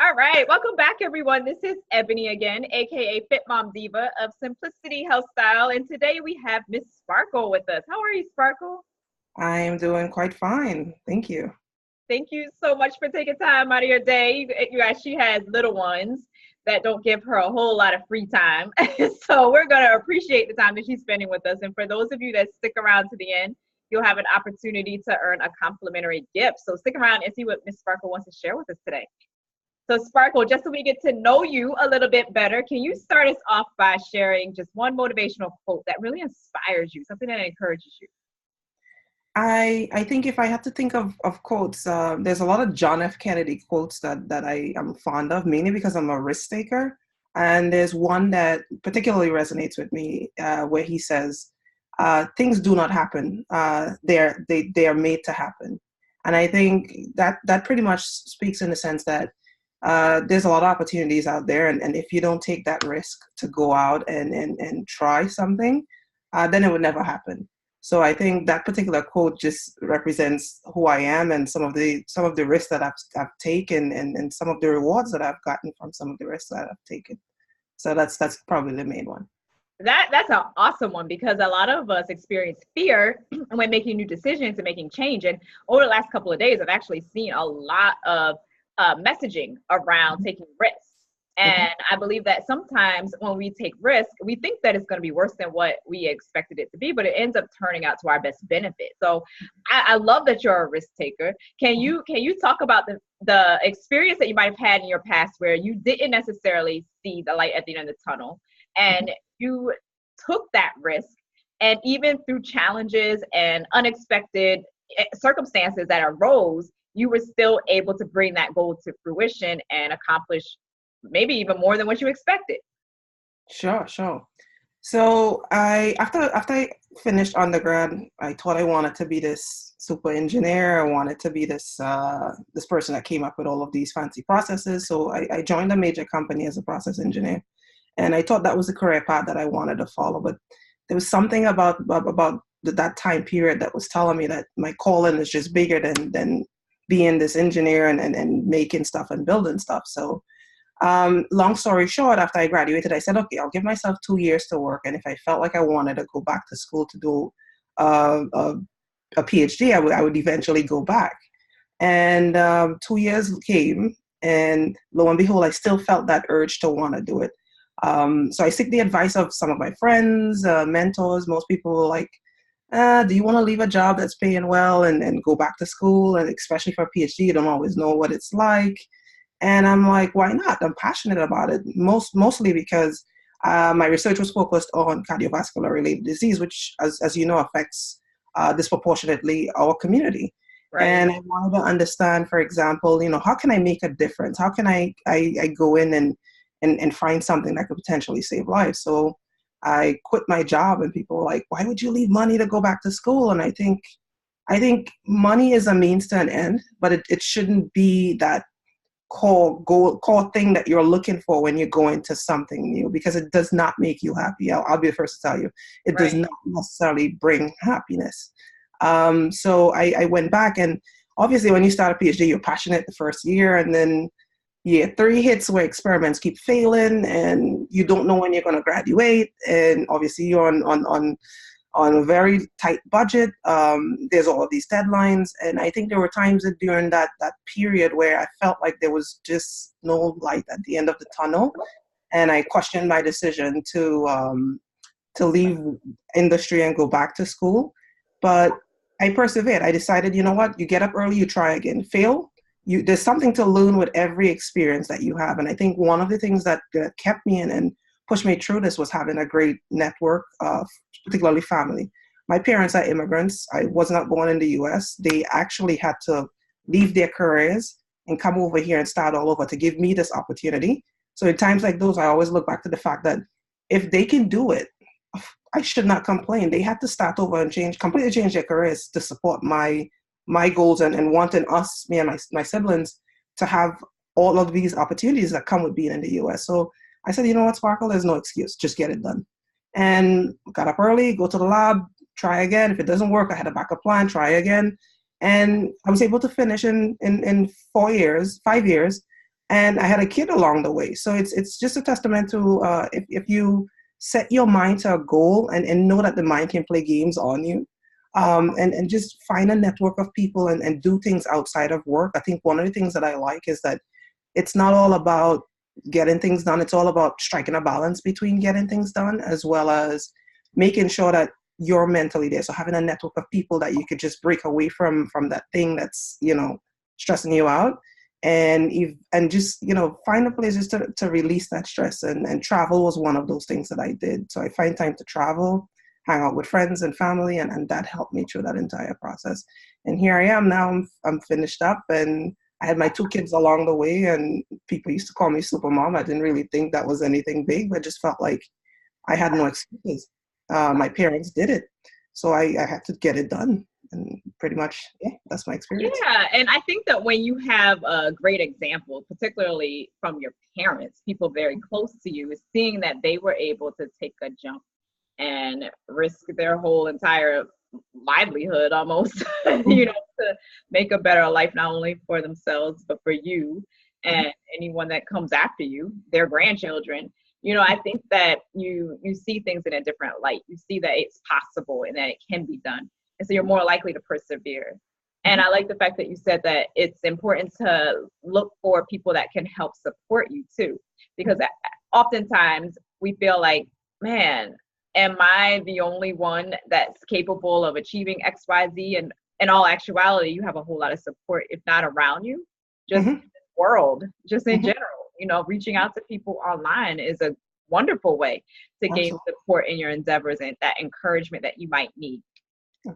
All right, welcome back, everyone. This is Ebony again, a.k.a. Fit Mom Diva of Simplicity Health Style, and today we have Miss Sparkle with us. How are you, Sparkle? I am doing quite fine. Thank you. Thank you so much for taking time out of your day. You guys, she has little ones that don't give her a whole lot of free time, so we're going to appreciate the time that she's spending with us. And for those of you that stick around to the end, you'll have an opportunity to earn a complimentary gift. So stick around and see what Miss Sparkle wants to share with us today. So Sparkle, just so we get to know you a little bit better, can you start us off by sharing just one motivational quote that really inspires you, something that encourages you? I think if I had to think of quotes, there's a lot of John F. Kennedy quotes that I am fond of, mainly because I'm a risk taker. And there's one that particularly resonates with me, where he says, "Things do not happen; they are made to happen." And I think that pretty much speaks in the sense that there's a lot of opportunities out there, and if you don't take that risk to go out and try something, then it would never happen. So I think that particular quote just represents who I am and some of the risks that I've taken and some of the rewards that I've gotten from some of the risks that I've taken. So that's probably the main one. That's an awesome one because a lot of us experience fear when making new decisions and making change. And over the last couple of days, I've actually seen a lot of messaging around taking risks. Mm-hmm. And I believe that sometimes when we take risk, we think that it's going to be worse than what we expected it to be, but it ends up turning out to our best benefit. So I love that you're a risk taker. Can you talk about the experience that you might have had in your past where you didn't necessarily see the light at the end of the tunnel and you took that risk, and even through challenges and unexpected circumstances that arose, you were still able to bring that goal to fruition and accomplish maybe even more than what you expected? Sure, sure. So after I finished undergrad, I thought I wanted to be this super engineer. I wanted to be this person that came up with all of these fancy processes. So I joined a major company as a process engineer, and I thought that was the career path that I wanted to follow. But there was something about that time period that was telling me that my calling is just bigger than being this engineer and making stuff and building stuff. So long story short, after I graduated, I said, okay, I'll give myself 2 years to work. And if I felt like I wanted to go back to school to do uh, a, a PhD, I would eventually go back. And 2 years came, and lo and behold, I still felt that urge to want to do it. So I seek the advice of some of my friends, mentors. Most people were like, do you want to leave a job that's paying well and go back to school? And especially for a PhD, you don't always know what it's like. And I'm like, why not? I'm passionate about it, mostly because my research was focused on cardiovascular related disease, which, as you know, affects disproportionately our community. Right. And I wanted to understand, for example, how can I make a difference? How can I go in and find something that could potentially save lives? So I quit my job, and people were like, why would you leave money to go back to school? And I think money is a means to an end, but it shouldn't be that core thing that you're looking for when you go into something new, because it does not make you happy. I'll be the first to tell you, it does Right. not necessarily bring happiness. So I went back, and obviously when you start a PhD, you're passionate the first year, and then year three hits where experiments keep failing and you don't know when you're going to graduate, and obviously you're on a very tight budget. There's all of these deadlines. And I think there were times during that period where I felt like there was just no light at the end of the tunnel. And I questioned my decision to leave industry and go back to school. But I persevered. I decided, you know what, you get up early, you try again, fail. There's something to learn with every experience that you have. And I think one of the things that kept me in and pushed me through this was having a great network of particularly family. My parents are immigrants. I was not born in the US. They actually had to leave their careers and come over here and start all over to give me this opportunity. So in times like those, I always look back to the fact that if they can do it, I should not complain. They had to start over and completely change their careers to support my goals and wanting us, me and my siblings, to have all of these opportunities that come with being in the US. So I said, you know what, Sparkle, there's no excuse. Just get it done. And got up early, go to the lab, try again. If it doesn't work, I had a backup plan, try again. And I was able to finish in 5 years. And I had a kid along the way. So it's just a testament to if you set your mind to a goal and know that the mind can play games on you, and just find a network of people and do things outside of work. I think one of the things that I like is that it's not all about getting things done. It's all about striking a balance between getting things done as well as making sure that you're mentally there. So having a network of people that you could just break away from that thing that's, stressing you out, and just, find a place just to release that stress. And travel was one of those things that I did. So I find time to travel, hang out with friends and family, and that helped me through that entire process. And here I am now. I'm finished up, and I had my 2 kids along the way, and people used to call me super mom. I didn't really think that was anything big, but just felt like I had no excuses. My parents did it, so I had to get it done. And pretty much, yeah, that's my experience. Yeah, and I think that when you have a great example, particularly from your parents, people very close to you, is seeing that they were able to take a jump and risk their whole entire livelihood almost, to make a better life, not only for themselves, but for you and anyone that comes after you, their grandchildren. I think that you see things in a different light. You see that it's possible and that it can be done. And so you're more likely to persevere. And I like the fact that you said that it's important to look for people that can help support you too, because oftentimes we feel like, man, am I the only one that's capable of achieving X, Y, Z? And in all actuality, you have a whole lot of support, if not around you, just in the world, just in general. Reaching out to people online is a wonderful way to gain support in your endeavors and that encouragement that you might need.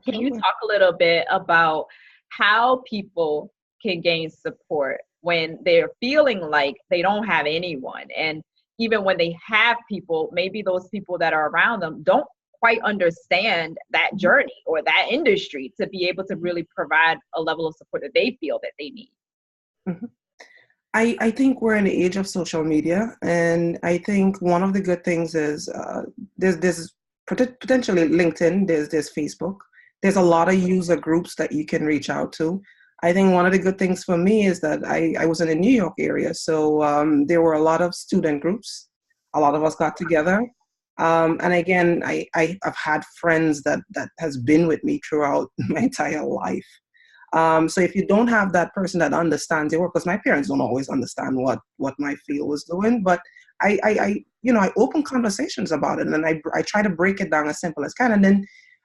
Can you talk a little bit about how people can gain support when they're feeling like they don't have anyone? And even when they have people, maybe those people that are around them don't quite understand that journey or that industry to be able to really provide a level of support that they feel that they need. I think we're in the age of social media, and I think one of the good things is there's potentially LinkedIn, there's Facebook. There's a lot of user groups that you can reach out to. I think one of the good things for me is that I was in the New York area, so there were a lot of student groups. A lot of us got together. And again, I've had friends that has been with me throughout my entire life. So if you don't have that person that understands your work, because my parents don't always understand what my field was doing, but I open conversations about it, and I try to break it down as simple as can. And then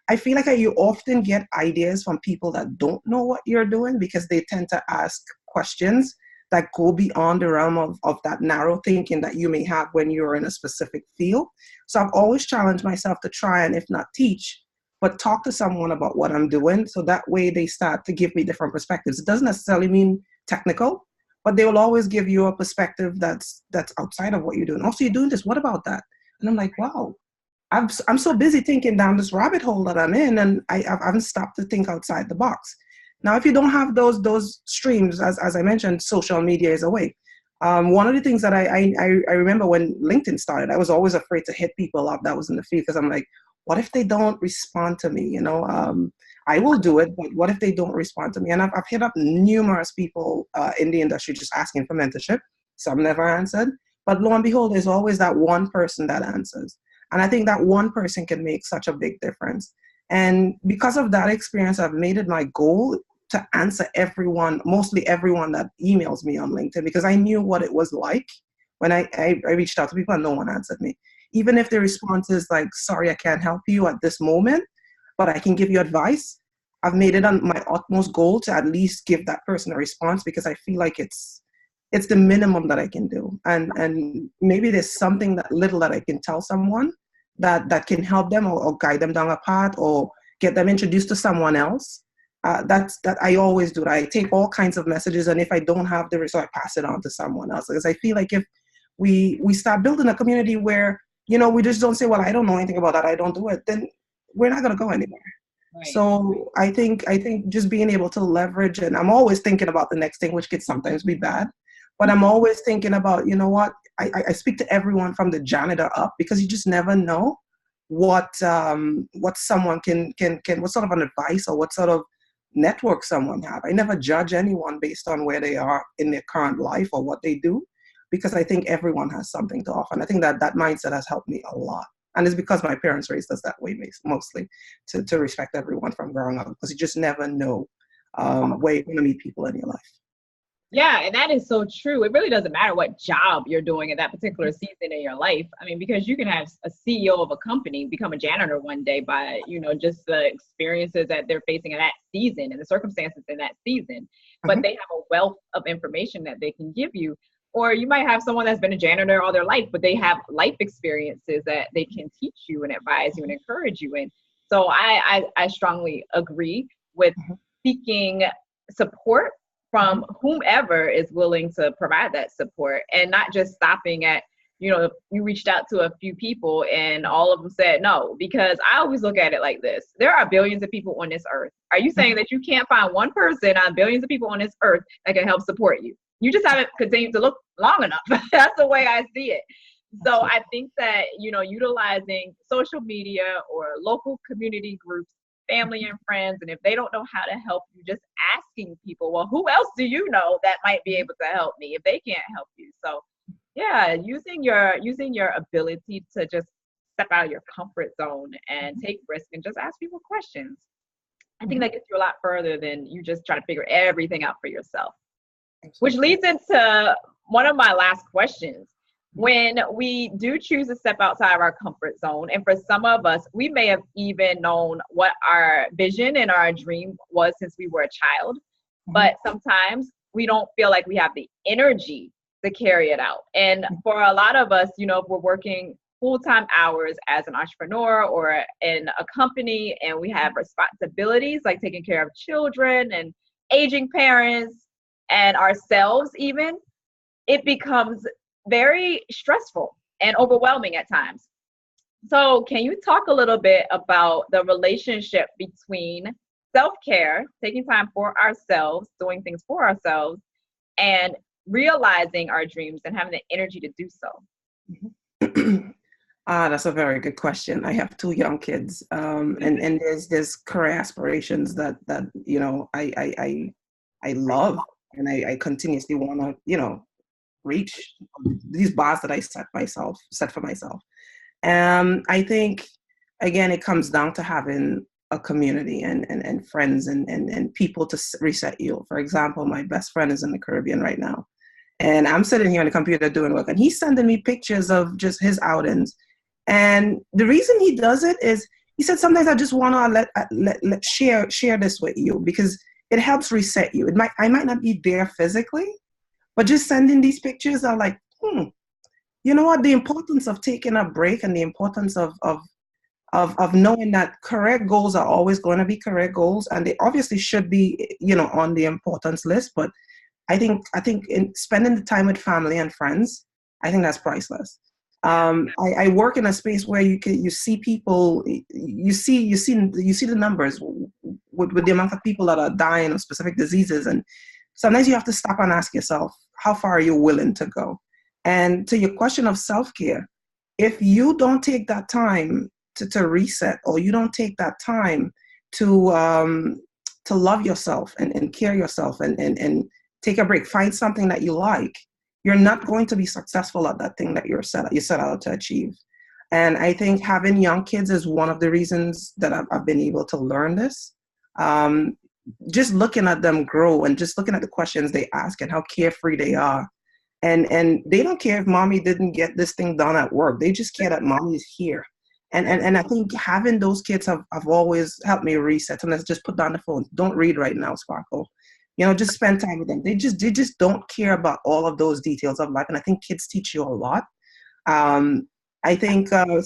I feel like you often get ideas from people that don't know what you're doing, because they tend to ask questions that go beyond the realm of that narrow thinking that you may have when you're in a specific field. So I've always challenged myself to try and, if not teach, but talk to someone about what I'm doing. So that way they start to give me different perspectives. It doesn't necessarily mean technical, but they will always give you a perspective that's outside of what you're doing. Also, you're doing this, what about that? And I'm like, wow. I'm so busy thinking down this rabbit hole that I'm in, and I haven't stopped to think outside the box. Now, if you don't have those streams, as I mentioned, social media is a way. One of the things that I remember when LinkedIn started, I was always afraid to hit people up that was in the field, because I'm like, what if they don't respond to me? I will do it, but what if they don't respond to me? And I've hit up numerous people in the industry just asking for mentorship. Some never answered, but lo and behold, there's always that one person that answers. And I think that one person can make such a big difference. And because of that experience, I've made it my goal to answer mostly everyone that emails me on LinkedIn, because I knew what it was like when I reached out to people and no one answered me. Even if the response is like, sorry, I can't help you at this moment, but I can give you advice. I've made it on my utmost goal to at least give that person a response, because I feel like it's the minimum that I can do. And maybe there's something that little that I can tell someone that can help them or guide them down a path or get them introduced to someone else. That I always do. I take all kinds of messages, and if I don't have the result, I pass it on to someone else. Because I feel like if we start building a community where, we just don't say, well, I don't know anything about that, I don't do it, then we're not going to go anywhere. Right. So I think just being able to leverage, and I'm always thinking about the next thing, which could sometimes be bad, but I'm always thinking about, what, I speak to everyone from the janitor up, because you just never know what someone can what sort of an advice or what sort of network someone have. I never judge anyone based on where they are in their current life or what they do, because I think everyone has something to offer. And I think that that mindset has helped me a lot. And it's because my parents raised us that way, mostly, to respect everyone from growing up, because you just never know where you're going to meet people in your life. Yeah, and that is so true. It really doesn't matter what job you're doing at that particular season in your life. I mean, because you can have a CEO of a company become a janitor one day by, just the experiences that they're facing in that season and the circumstances in that season. But they have a wealth of information that they can give you. Or you might have someone that's been a janitor all their life, but they have life experiences that they can teach you and advise you and encourage you in. So I strongly agree with seeking support from whomever is willing to provide that support, and not just stopping at, you reached out to a few people and all of them said no. Because I always look at it like this: there are billions of people on this earth. Are you saying that you can't find one person on billions of people on this earth that can help support you? You just haven't continued to look long enough. That's the way I see it. So I think that, utilizing social media or local community groups, family and friends, and if they don't know how to help you, just asking people, well, who else do you know that might be able to help me if they can't help you? So yeah, using your ability to just step out of your comfort zone and take risks and just ask people questions. I think that gets you a lot further than you just try to figure everything out for yourself. Which leads into one of my last questions. When we do choose to step outside of our comfort zone, and for some of us, we may have even known what our vision and our dream was since we were a child, but sometimes we don't feel like we have the energy to carry it out. And for a lot of us, if we're working full-time hours as an entrepreneur or in a company, and we have responsibilities like taking care of children and aging parents and ourselves even, it becomes very stressful and overwhelming at times. So can you talk a little bit about the relationship between self-care, taking time for ourselves, doing things for ourselves, and realizing our dreams and having the energy to do so? That's a very good question. I have 2 young kids, and there's career aspirations that I love, and I continuously want to reach these bars that I set for myself. I think, again, it comes down to having a community and friends and people to reset you. For example, my best friend is in the Caribbean right now, and I'm sitting here on the computer doing work, and he's sending me pictures of just his outings. And the reason he does it is, he said, sometimes I just want to let share this with you, because it helps reset you. I might not be there physically, but just sending these pictures are like, you know what? The importance of taking a break, and the importance of knowing that career goals are always going to be career goals, and they obviously should be, on the importance list. But I think in spending the time with family and friends, I think that's priceless. I work in a space where you see people, you see the numbers with the amount of people that are dying of specific diseases, and sometimes you have to stop and ask yourself, how far are you willing to go? And to your question of self-care, if you don't take that time to reset, or you don't take that time to love yourself and care yourself and take a break, find something that you like, you're not going to be successful at that thing that you set out to achieve. And I think having young kids is one of the reasons that I've been able to learn this. Just looking at them grow, and just looking at the questions they ask and how carefree they are. And they don't care if mommy didn't get this thing done at work. They just care that mommy's here. And I think having those kids have always helped me reset. And let's just put down the phone. Don't read right now, Sparkle. Just spend time with them. They just don't care about all of those details of life. And I think kids teach you a lot. I think for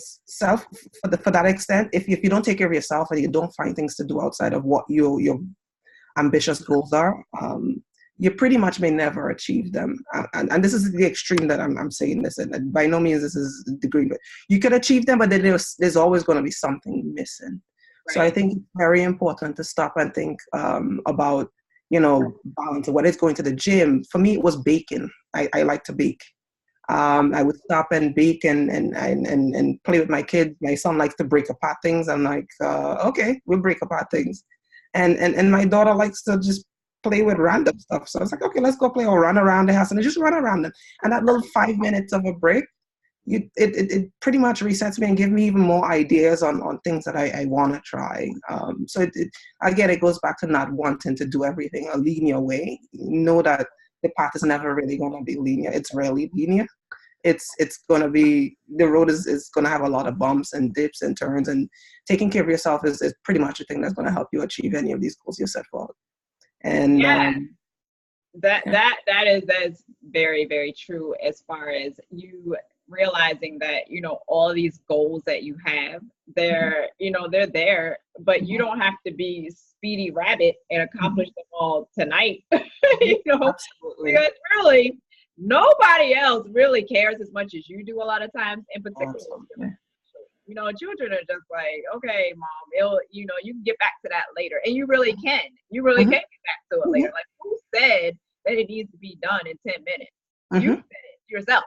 that extent, if you don't take care of yourself and you don't find things to do outside of what your ambitious goals are, you pretty much may never achieve them. And this is the extreme that I'm saying this, and by no means this is the degree, but you could achieve them, but then there's always going to be something missing. Right. So I think it's very important to stop and think about, balance. Whether it's going to the gym, for me it was baking. I like to bake. I would stop and bake and play with my kids. My son likes to break apart things. I'm like, okay, we'll break apart things. And my daughter likes to just play with random stuff. So I was like, okay, let's go play or run around the house, and I just run around them. And that little 5 minutes of a break, it pretty much resets me and give me even more ideas on things that I want to try. So again, it goes back to not wanting to do everything a linear way. Know that the path is never really going to be linear. It's rarely linear. It's going to be, the road is going to have a lot of bumps and dips and turns, and taking care of yourself is pretty much the thing that's going to help you achieve any of these goals you set forward. And yeah. That is very, very true, as far as you realizing that, you know, all these goals that you have, they're, you know, they're there, but you don't have to be Speedy Rabbit and accomplish them all tonight. You know, absolutely. because really nobody else really cares as much as you do a lot of times, in particular. Absolutely. You know, children are just like, okay, mom, you know, you can get back to that later. And you really can. You really can get back to it later. Like, who said that it needs to be done in 10 minutes? You said it yourself.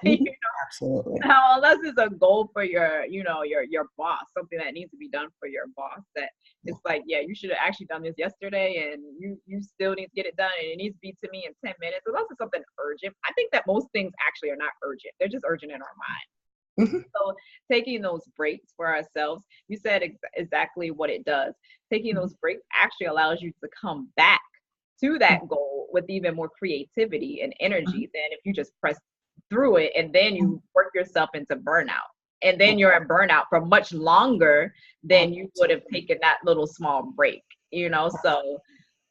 You know? Absolutely. Now, unless it's a goal for your, you know, your boss, something that needs to be done for your boss, that it's like, yeah, you should have actually done this yesterday, and you still need to get it done, and it needs to be to me in 10 minutes. Unless it's something urgent. I think that most things actually are not urgent. They're just urgent in our mind. So taking those breaks for ourselves, you said exactly what it does. Taking those breaks actually allows you to come back to that goal with even more creativity and energy than if you just press through it and then you work yourself into burnout. And then you're in burnout for much longer than you would have taken that little small break, you know? So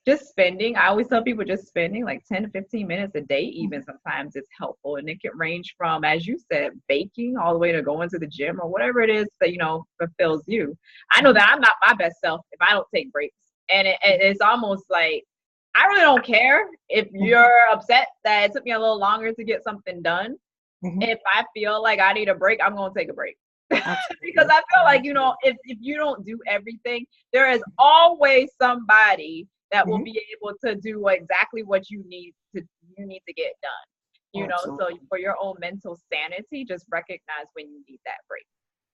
just spending, I always tell people, just spending like 10 to 15 minutes a day, even sometimes it's helpful. And it can range from, as you said, baking all the way to going to the gym or whatever it is that, you know, fulfills you. I know that I'm not my best self if I don't take breaks. And it's almost like, I really don't care if you're upset that it took me a little longer to get something done. If I feel like I need a break, I'm going to take a break. Because I feel like, you know, if you don't do everything, there is always somebody that will be able to do exactly what you need to get done. You know, so for your own mental sanity, just recognize when you need that break.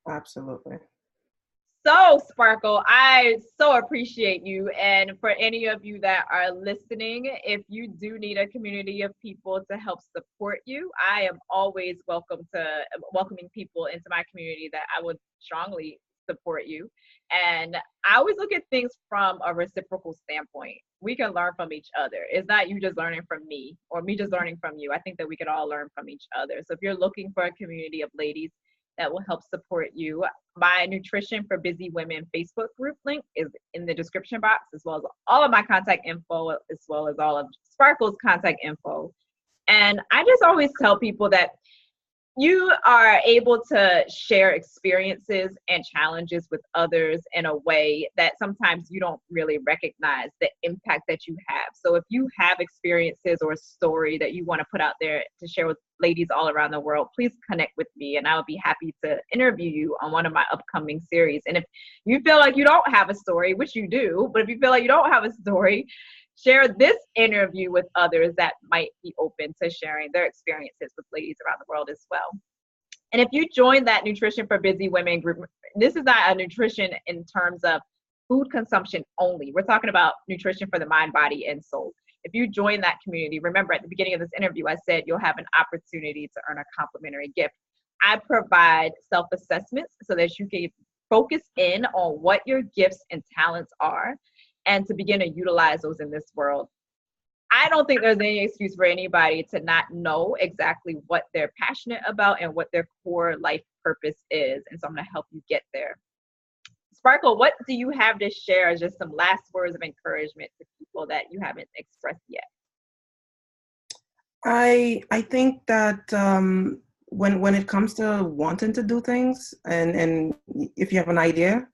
Absolutely. So, Sparkle, I so appreciate you. And for any of you that are listening, if you do need a community of people to help support you, I am always welcoming people into my community that I would strongly support you. And I always look at things from a reciprocal standpoint. We can learn from each other. It's not you just learning from me or me just learning from you. I think that we could all learn from each other. So if you're looking for a community of ladies that will help support you, my Nutrition for Busy Women Facebook group link is in the description box, as well as all of my contact info, as well as all of Sparkle's contact info. And I just always tell people that you are able to share experiences and challenges with others in a way that sometimes you don't really recognize the impact that you have. So if you have experiences or a story that you want to put out there to share with ladies all around the world, please connect with me and I would be happy to interview you on one of my upcoming series. And if you feel like you don't have a story, which you do, but if you feel like you don't have a story, share this interview with others that might be open to sharing their experiences with ladies around the world as well. And if you join that Nutrition for Busy Women group, this is not a nutrition in terms of food consumption only. We're talking about nutrition for the mind, body, and soul. If you join that community, remember at the beginning of this interview, I said you'll have an opportunity to earn a complimentary gift. I provide self-assessments so that you can focus in on what your gifts and talents are and to begin to utilize those in this world. I don't think there's any excuse for anybody to not know exactly what they're passionate about and what their core life purpose is. And so I'm going to help you get there. Sparkle, what do you have to share as just some last words of encouragement to people that you haven't expressed yet? I think that when it comes to wanting to do things, and if you have an idea,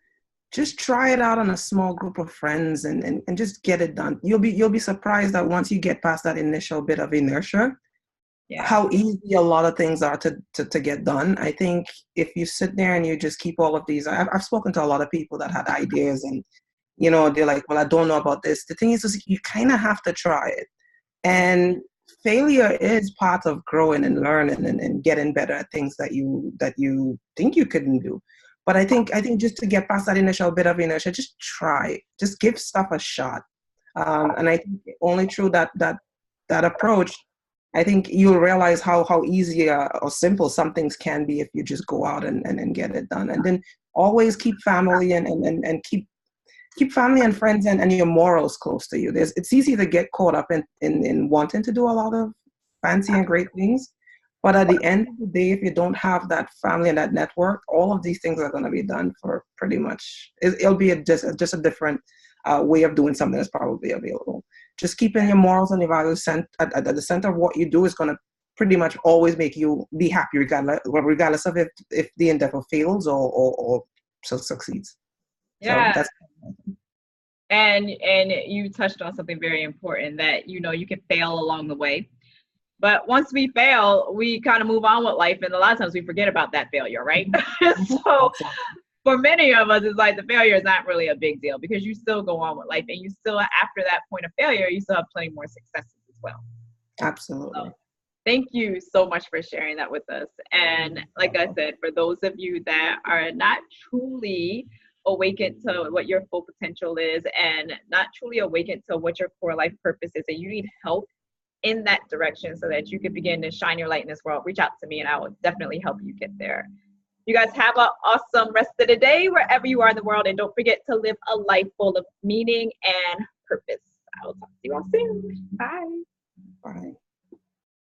just try it out on a small group of friends and just get it done. You'll be surprised that once you get past that initial bit of inertia, how easy a lot of things are to get done. I think if you sit there and you just keep all of these, I've spoken to a lot of people that had ideas and, you know, they're like, well, I don't know about this. The thing is you kind of have to try it. And failure is part of growing and learning and getting better at things that you think you couldn't do. But I think just to get past that initial bit of inertia, just try, just give stuff a shot. And I think only through that approach, I think you'll realize how easy or simple some things can be if you just go out and get it done. And then always keep family and keep family and friends and your morals close to you. It's easy to get caught up in wanting to do a lot of fancy and great things. But at the end of the day, if you don't have that family and that network, all of these things are going to be done for pretty much, it'll be just a different way of doing something that's probably available. Just keeping your morals and your values at the center of what you do is going to pretty much always make you be happy regardless of if the endeavor fails or succeeds. Yeah. So that's. And you touched on something very important, that you can fail along the way, but once we fail, we kind of move on with life, and a lot of times we forget about that failure, right? So for many of us, it's like the failure is not really a big deal, because you still go on with life, and you still, after that point of failure, you still have plenty more successes as well. Absolutely. So, thank you so much for sharing that with us. And like I said, for those of you that are not truly awakened to what your full potential is, and not truly awakened to what your core life purpose is, and you need help in that direction so that you can begin to shine your light in this world, reach out to me and I will definitely help you get there. You guys have an awesome rest of the day wherever you are in the world, and don't forget to live a life full of meaning and purpose. I will talk to you all soon. Bye. Bye.